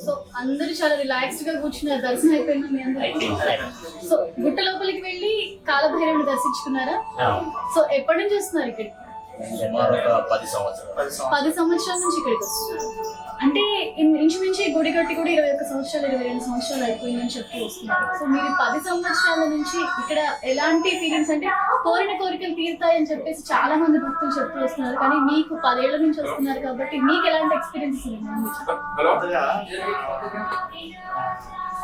So అందరూ చాలా relaxed గా కూర్చున్నారు. దర్శనం అయిపోయిందా మీ అందరూ? సో గుట్ట లోపలికి వెళ్ళి కాలభైరవుని దర్శించుకున్నారా? సో ఎప్పటి నుంచి వస్తున్నారు ఇక్కడికి? సుమారు ఒక 10 సంవత్సరాలు. 10 సంవత్సరాల నుంచి ఇక్కడికి వస్తున్నారు. అంటే ఇంచుమించి గుడి కట్టి కూడా 21 సంవత్సరాలు 22 సంవత్సరాలు అయిపోయిందని చెప్పి వస్తున్నారు. సో మీరు 10 సంవత్సరాల నుంచి ఇక్కడ ఎలాంటి ఫీలింగ్స్, అంటే కోరిన కోరికలు తీరుతాయని చెప్పేసి చాలా మంది భక్తులు చెప్తూ వస్తున్నారు, కానీ మీకు 10 ఏళ్ల నుంచి వస్తున్నారు కాబట్టి మీకు ఎలాంటి ఎక్స్పీరియన్సెస్ ఉన్నాయి?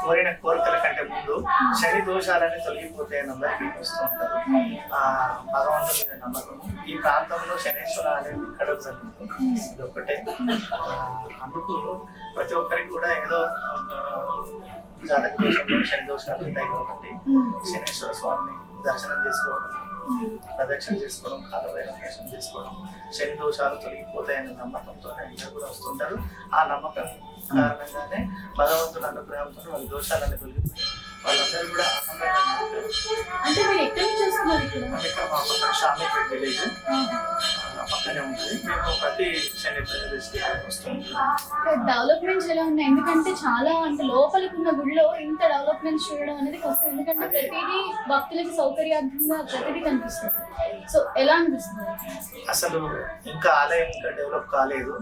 కోరిన కోరికల కంటే ముందు శని దోషాలని తొలగిపోతాయని అందరికీ వస్తూ ఉంటారు. భగవంతుడి మీద నమ్మకం. ఈ ప్రాంతంలో శనేశ్వర అనేది ఇక్కడ జరుగుతుంది, ఇది ఒక్కటే. అందుకు ప్రతి ఒక్కరికి కూడా ఏదో జాతక దోషంలో శని దోషాలు ఉంటాయి కాబట్టి శనేశ్వర స్వామిని దర్శనం చేసుకోవడం, ప్రదక్షిణ చేసుకోవడం, కాలభైరవ దర్శనం చేసుకోవడం, శని దోషాలు తొలగిపోతాయనే నమ్మకంతో అందరూ కూడా వస్తుంటారు. ఆ నమ్మకం కారణంగానే భగవంతుని అనుగ్రహంతో వాళ్ళ దోషాలన్నీ తొలగిపోయి వాళ్ళందరూ కూడా ఆనందంగా ఉంటారు. అంటే మీరు ఎక్కడి నుంచి వస్తున్నారు? ఇక్కడ మా పక్కన షామీపేట్ విలేజ్ పక్కనే ఉంటుంది. మేము ప్రతి శని వస్తాం. డెవలప్మెంట్స్ ఎలా ఉన్నాయి? ఎందుకంటే చాలా అంటే లోపలికి ఉన్న గుడిలో ఇంత డెవలప్మెంట్స్ చూడడం అనేది కష్టం, ఎందుకంటే ప్రతిదీ భక్తులకి సౌకర్యార్థంగా ప్రతిదీ కనిపిస్తుంది. సో ఎలా అనిపిస్తుంది? అసలు ఇంకా ఆలయం ఇంకా డెవలప్ కాలేదు,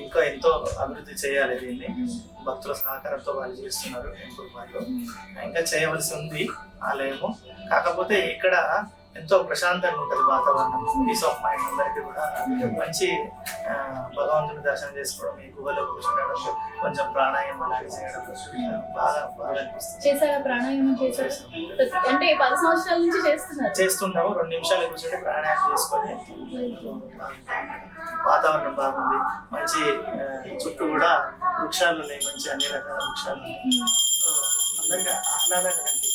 ఇంకా ఎంతో అభివృద్ధి చేయాలి. దీన్ని భక్తుల సహకారంతో వాళ్ళు చేస్తున్నారు. టెంపుల్ వాళ్ళు ఇంకా చేయవలసి ఉంది ఆలయము. కాకపోతే ఇక్కడ ఎంతో ప్రశాంతంగా ఉంటుంది వాతావరణం, పీస్ ఆఫ్ మైండ్. అందరికీ కూడా మంచి భగవంతుని దర్శనం చేసుకోవడం, ఈ గుహలో కూర్చుండడం, కొంచెం ప్రాణాయామం అలాగే చేయడం బాగా అనిపిస్తుంది. చేశారా? ప్రాణాయామం చేశారు అంటే 10 సంవత్సరాల నుంచి చేస్తున్నాము. 2 నిమిషాలు కూర్చొని ప్రాణాయామం చేసుకొని వాతావరణం బాగుంది. మంచి చుట్టూ కూడా వృక్షాలు ఉన్నాయి, మంచి అన్ని రకాల వృక్షాలు ఉన్నాయి. సో అందరికీ ఆహ్లాదంగా కనిపిస్తుంది.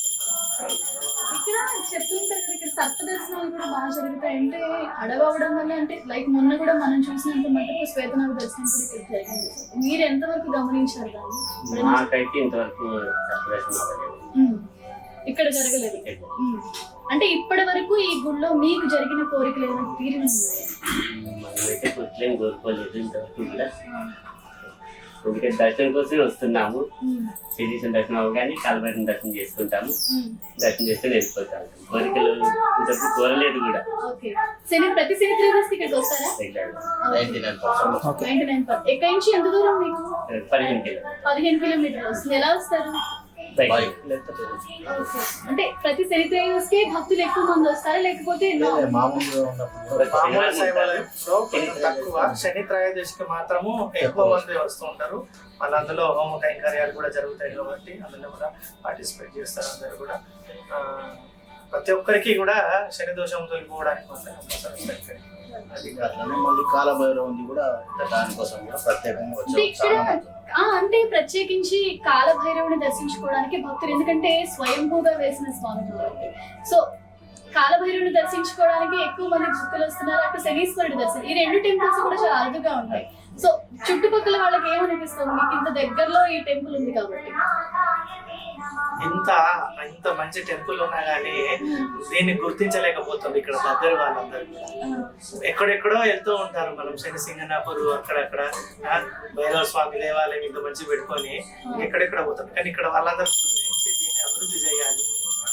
ఇక్కడ చెప్తుంటారు కదా, ఇక్కడ సర్ప దర్శనాలు కూడా బాగా జరుగుతాయి. అంటే అడవడం వల్ల, అంటే లైక్ మొన్న కూడా మనం చూసినంత మటుకు శ్వేతనాగ దర్శనం కూడా ఇక్కడ జరిగింది. మీరు ఎంతవరకు గమనించారు దాన్ని? నాకైతే ఇంతవరకు ఇక్కడ జరగలేదు. అంటే ఇప్పటి వరకు ఈ గుళ్ళో మీకు జరిగిన కోరికలు ఏమైనా తీరిన ఉన్నాయా? మనమైతే కొట్లేం కోరుకోలేదు ఇంతవరకు కూడా. అందుకే దర్శనం కోసం వస్తున్నాము. శ్రీకృష్ణ దర్శనం అవ్వగానే కాలభైరవ దర్శనం చేసుకుంటాము. దర్శనం చేసుకుని వెళ్ళిపోతాము. కోరికలు ఇంతవరకు కోరలేదు కూడా. ప్రతి శని త్రయోదశికి ఇక్కడికి వస్తారా? 99%. ఎక్కడి నుంచి ఎంత దూరం మీకు? 15 కిలోమీటర్లు వస్తుంది. ఎలా వస్తారు? అంటే ప్రతి శని త్రయోదశికి భక్తులు ఎక్కువ మంది వస్తారా, లేకపోతే తక్కువ? శని త్రయోదశికి మాత్రము ఎక్కువ మంది వస్తూ ఉంటారు. మళ్ళీ అందులో హోమ కైంకర్యాలు కూడా జరుగుతాయి కాబట్టి అందులో కూడా పార్టిసిపేట్ చేస్తారు అందరు కూడా. ప్రతి ఒక్కరికి కూడా శని దోషం తొలగిపోవడానికి మళ్ళీ కాలభైరవ ఉంది కూడా దానికోసం కూడా ప్రత్యేకంగా వచ్చారు. అంటే ప్రత్యేకించి కాలభైరవుని దర్శించుకోవడానికి భక్తులు, ఎందుకంటే స్వయంభూగా వేసిన స్వామి కాబట్టి. సో కాలభైరవుని దర్శించుకోవడానికి ఎక్కువ మంది భక్తులు వస్తున్నారు. అటు శనీశ్వరుడి దర్శనం, ఈ 2 టెంపుల్స్ కూడా చాలా అరుదుగా ఉంటాయి. సో చుట్టుపక్కల వాళ్ళకి ఏమనిపిస్తుంది? మీకు ఇంత దగ్గరలో ఈ టెంపుల్ ఉంది కాబట్టి. ఇంత మంచి టెంపుల్ ఉన్నా కానీ దీన్ని గుర్తించలేకపోతుంది ఇక్కడ దగ్గర వాళ్ళందరూ. ఎక్కడెక్కడో వెళ్తూ ఉంటారు. మనం శనిసింగనాపూర్ అక్కడక్కడ భైరవ స్వామి దేవాలయం ఇంత మంచి పెట్టుకొని ఎక్కడెక్కడ పోతాం. కానీ ఇక్కడ వాళ్ళందరూ గుర్తించి దీన్ని అభివృద్ధి చేయాలి.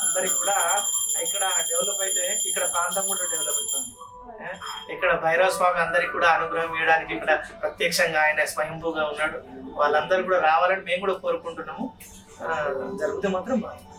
అందరికి కూడా ఇక్కడ డెవలప్ అయితే ఇక్కడ ప్రాంతం కూడా డెవలప్ అవుతుంది. ఇక్కడ భైరవ స్వామి అందరికి కూడా అనుగ్రహం ఇవ్వడానికి ఇక్కడ ప్రత్యక్షంగా ఆయన స్వయంభూగా ఉన్నాడు. వాళ్ళందరూ కూడా రావాలని మేము కూడా కోరుకుంటున్నాము. జరిగితే మాత్రం బాగుంది.